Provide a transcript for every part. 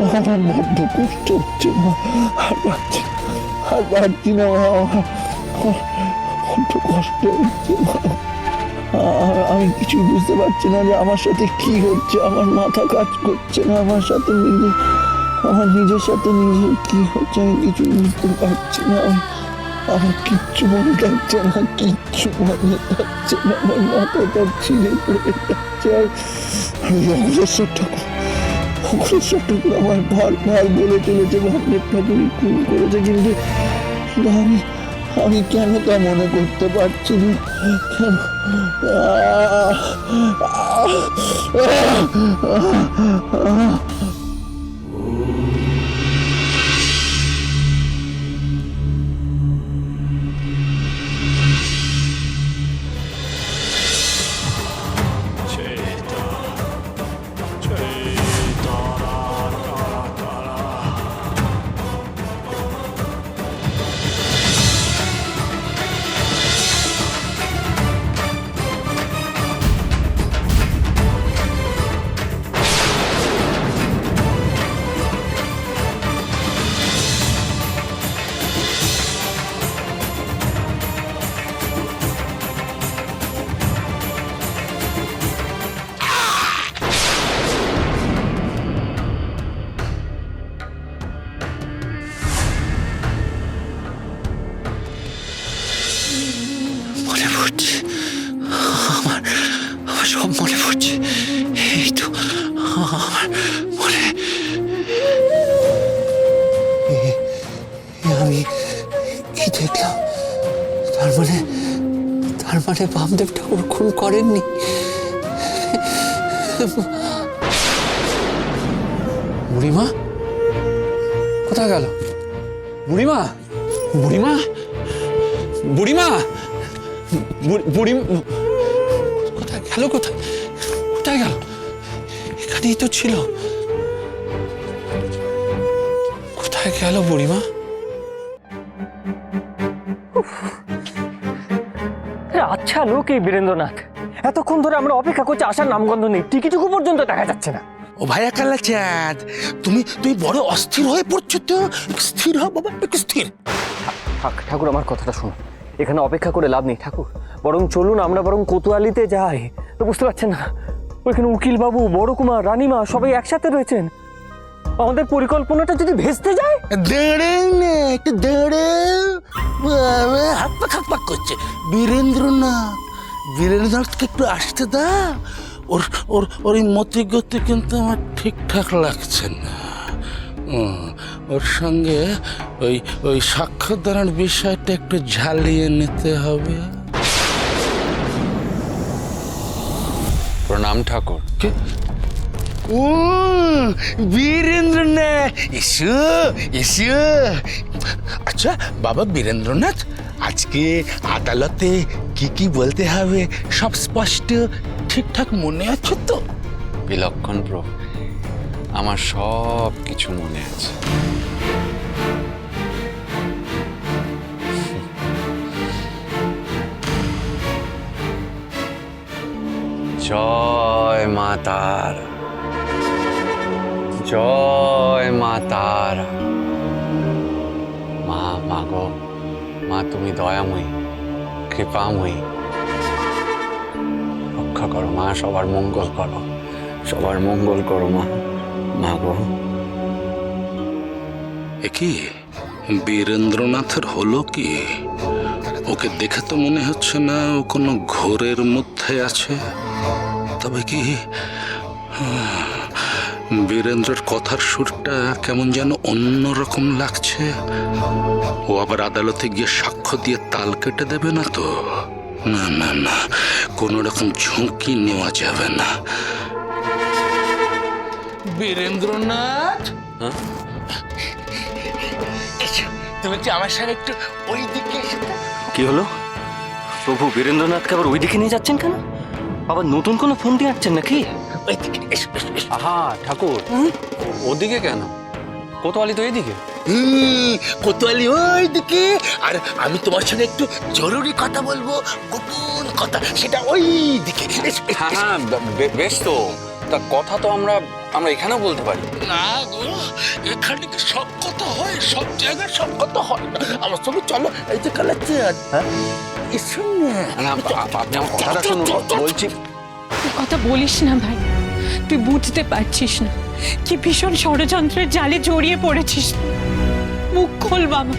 আমার বড্ড কষ্ট হচ্ছে মা, আর পারছি না মা, আমার বড্ড কষ্ট হচ্ছে মা। আমি কিছুই বুঝতে পারছি না যে আমার সাথে কি হচ্ছে, আমার মাথা কাজ করছে না, আমার সাথে আমার নিজের সাথে নিজের কি হচ্ছে আমি কিছু বুঝতে পারছি না। আমার কিচ্ছু মনে থাকছে না, কিচ্ছু মনে থাকছে না, আমার মাথাটা ছিঁড়ে পড়ে যাচ্ছে। আর অগ্রেশ্বর ঠাকুর আমার ভার বলে চলেছে ভদ্রের ঠাকুরই খুন করেছে, কিন্তু আমি কেন তা মনে করতে পারছি না। মনে পড়ছে, আমার সব মনে পড়ছে। এই তো আমার মনে, আমি কি দেখলাম? তার মানে বামদেব ঠাকুর খুন করেননি। বুড়িমা কোথায় গেল? বুড়িমা, বুড়িমা, বুড়িমা, বুড়ি কোথায় গেল? কোথায় গেল? এখানেই তো ছিল। কোথায় গেল বুড়িমা? আচ্ছা লোক এই বীরেন্দ্রনাথ, এতক্ষণ ধরে আমরা অপেক্ষা করছি, আসার নামগন্ধ নেই, টিকিটুকু পর্যন্ত দেখা যাচ্ছে না। ও ভাইয়া কাল্লা চাঁদ, তুমি বড় অস্থির হয়ে পড়ছো তো। স্থির হও বাবা, একটু স্থির। ঠাকুর আমার কথাটা শুনুন, এখানে অপেক্ষা করে লাভ নেই ঠাকুর, বরং চলুন আমরা বরং কোতোয়ালিতে যাই। তো বুঝতে পারছেন না, ওইখানে উকিল বাবু, বড় কুমার, রানীমা সবাই একসাথে রয়েছেন। আমাদের পরিকল্পনাটা যদি ভেস্তে যায়। দাঁড়াও না, একটু দাঁড়াও। বাবা হাঁকপাক করছে। বীরেন্দ্রনাথকে একটু আসতে দাও। ওর এই মতি গতি কিন্তু আমার ঠিকঠাক লাগছে না। ওর সঙ্গে ওই সাক্ষ্যদানের বিষয়টা একটু ঝালিয়ে নিতে হবে। প্রণাম ঠাকুর। ও বীরেন্দ্রনাথ, এসো এসো। আচ্ছা বাবা বীরেন্দ্রনাথ, আজকে আদালতে কি বলতে হবে সব স্পষ্ট ঠিকঠাক মনে আছে তো? বিলক্ষণ প্রভু, আমার সব কিছু মনে আছে। জয় মা তারা, জয় মা তারা। মা গো, মা তুমি দয়াময়ী, কৃপাময়ী। রক্ষা করো মা, সবার মঙ্গল করো, সবার মঙ্গল করো মা গো। কি বীরেন্দ্রনাথের হলো কি? ওকে দেখে তো মনে হচ্ছে না ও কোনো ঘোরের মধ্যে আছে। তবে কি বীরেন্দ্রের কথার সুরটা কেমন যেন অন্যরকম লাগছে। ও আবার আদালতে গিয়ে সাক্ষ্য দিয়ে তাল কেটে দেবে না তো? না না না, কোনো রকম ঝুঁকি নেওয়া যাবে না। বীরেন্দ্রনাথ, তুমি কি আমার সঙ্গে একটু ওই দিকে এসে? কি হলো প্রভু, বীরেন্দ্রনাথকে আবার ওইদিকে নিয়ে যাচ্ছেন কেন? আবার নতুন কোনো ফোন দিয়ে আসছেন নাকি? ওই দিকে এসো। আহা ঠাকুর, ওদিকে কেন? কোতোয়ালি তো এইদিকে। কোতোয়ালি ওই দিকে, আর আমি তোমার সঙ্গে একটু জরুরি কথা বলবো, গোপন কথা, সেটা ওই দিকে। হ্যাঁ বেশ তো, তা কথা তো আমরা আমরা এখানেও বলতে পারি। না গো, এখানে কি সব কথা হয়? সব জায়গায় সব কথা হয় না। আমার সঙ্গে চলো, এই যে কালাচ্ছে। হ্যাঁ, এসো না। না, আপনি আমার কথাটা শুনুন, বলছি। কথা বলিস না ভাই, তুই বুঝতে পারছিস না কি ভীষণ ষড়যন্ত্রের জালে জড়িয়ে পড়েছিস। মুখ খোল বাবা,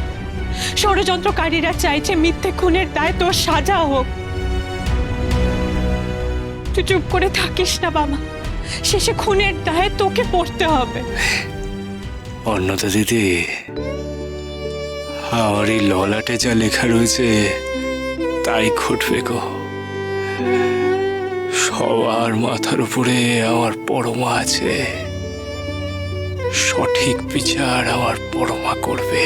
ষড়যন্ত্রকারীরা চাইছে মিথ্যে খুনের দায় তোর সাজা হোক। তুই চুপ করে থাকিস না বাবা, শেষে খুনের দায়ে তোকে পড়তে হবে। অন্নদা দিদি, আমার এই ললাটে যা লেখা রয়েছে তাই ঘটবে গো। সবার মাথার উপরে আমার পরমা আছে, সঠিক বিচার আমার পরমা করবে,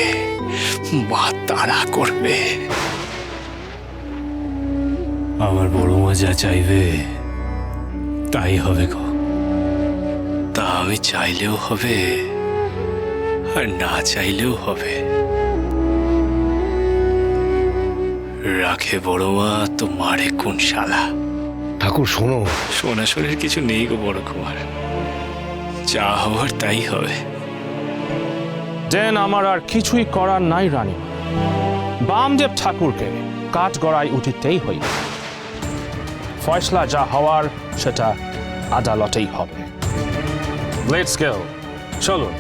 মা তারা করবে। আমার বড়মা যা চাইবে তাই হবে গো। তা আমি চাইলেও হবে আর না চাইলেও হবে। রাখে বড়মা তো মারে কোন শালা। ঠাকুর শোনো, শোনাশোনের কিছু নেই গো বড় কুমার, যা হওয়ার তাই হবে। দেন আমার আর কিছুই করার নাই রানী। বামদেব ঠাকুরকে কাঠ গড়ায় উঠিতেই হইবে। ফয়সলা যা হওয়ার সেটা আদালতেই হবে। লেটস গো, চলুন।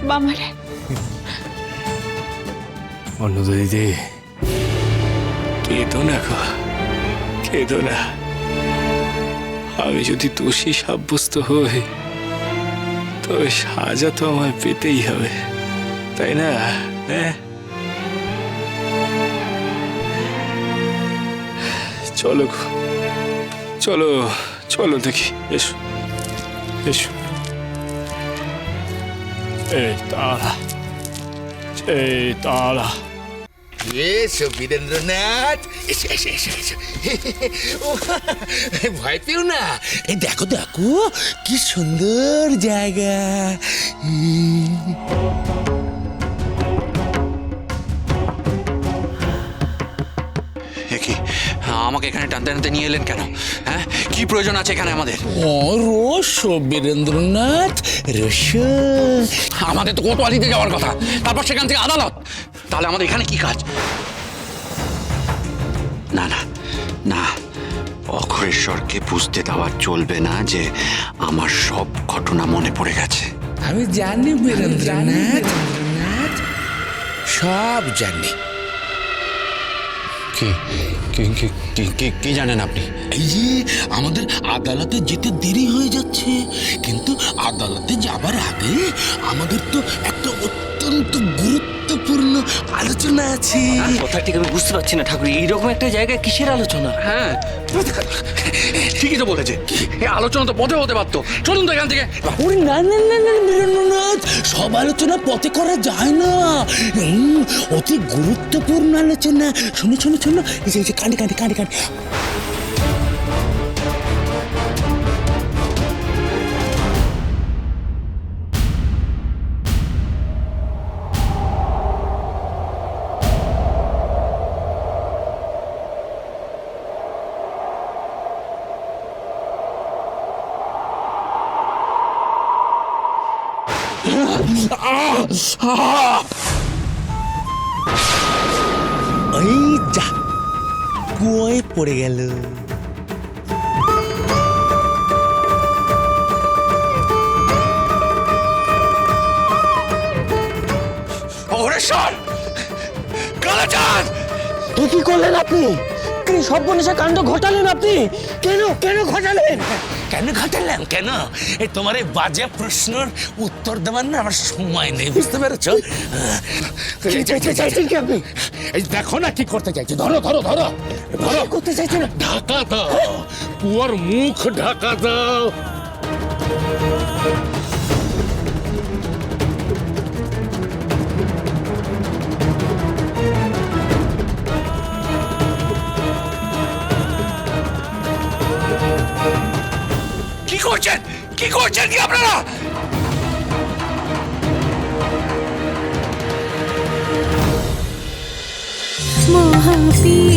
বাবারে অন্নদা দিদি, কেঁদো না গো, কেঁদো না। আমি যদি দোষী সাব্যস্ত হই তবে সাজা তো আমায় পেতেই হবে, তাই না? হ্যাঁ, চলো গো, চলো চলো দেখি, এসো এসো। এই তারা, এই তারা। এসো বীরেন্দ্রনাথ, এসো এসো এসো এসো। ও, ভয় পেও না। এই দেখো দেখো কি সুন্দর জায়গা। কি আমাকে এখানে টানতে টানতে নিয়ে এলেন কেন? হ্যাঁ, কি প্রয়োজন আছে এখানে আমাদের? ও রসো বীরেন্দ্রনাথ, রসো। আমাদের তো কোতোয়ালিতে যাওয়ার কথা, তারপর সেখান থেকে আদালত। তাহলে আমাদের এখানে কি কাজ? না না না, অঘরেশ্বরকে বুঝতে দেওয়া চলবে না যে আমার সব ঘটনা মনে পড়ে গেছে। আমি জানি বীরেন্দ্রনাথ, সব জানি। কি জানেন আপনি? এই যে আমাদের আদালতে যেতে দেরি হয়ে যাচ্ছে, কিন্তু আদালতে যাবার আগে আমাদের তো একটা অত্যন্ত গুরুত্বপূর্ণ আলোচনা আছে। কথা ঠিক আমি বুঝতে পারছি না ঠাকুর, এইরকম একটা জায়গায় কিসের আলোচনা? হ্যাঁ, ঠিকই তো বলেছে। এই আলোচনা তো পথে হতে পারতো। চলুন তো এখান থেকে। ওরে না না না না বীরেন্দ্রনাথ, সব আলোচনা পথে করা যায় না। অতি গুরুত্বপূর্ণ আলোচনা। শোনো শোনো শোনো, এই যে কাঁদে কাঁদে কাঁদে কাঁদে। ওই যা কুয়োয় পড়ে গেল। অঘরেশ্বর, কালাচাঁদ, এ কি করলেন আপনি? কি সর্বনেশা কাণ্ড ঘটালেন আপনি? কেন কেন ঘটালেন? কেন ঘটালাম কেন? এই তোমার এই বাজে প্রশ্নের উত্তর দেওয়ার না আমার সময় নেই, বুঝতে পেরেছো? চাইছেন কি আপনি? এই দেখো না কি করতে চাইছি। ধরো ধরো ধরো ধরো। করতে চাইছেন? ঢাকা দাও, কুয়োর মুখ ঢাকা দাও। কি করছেন? কি করছেন কি আপনারা? महापी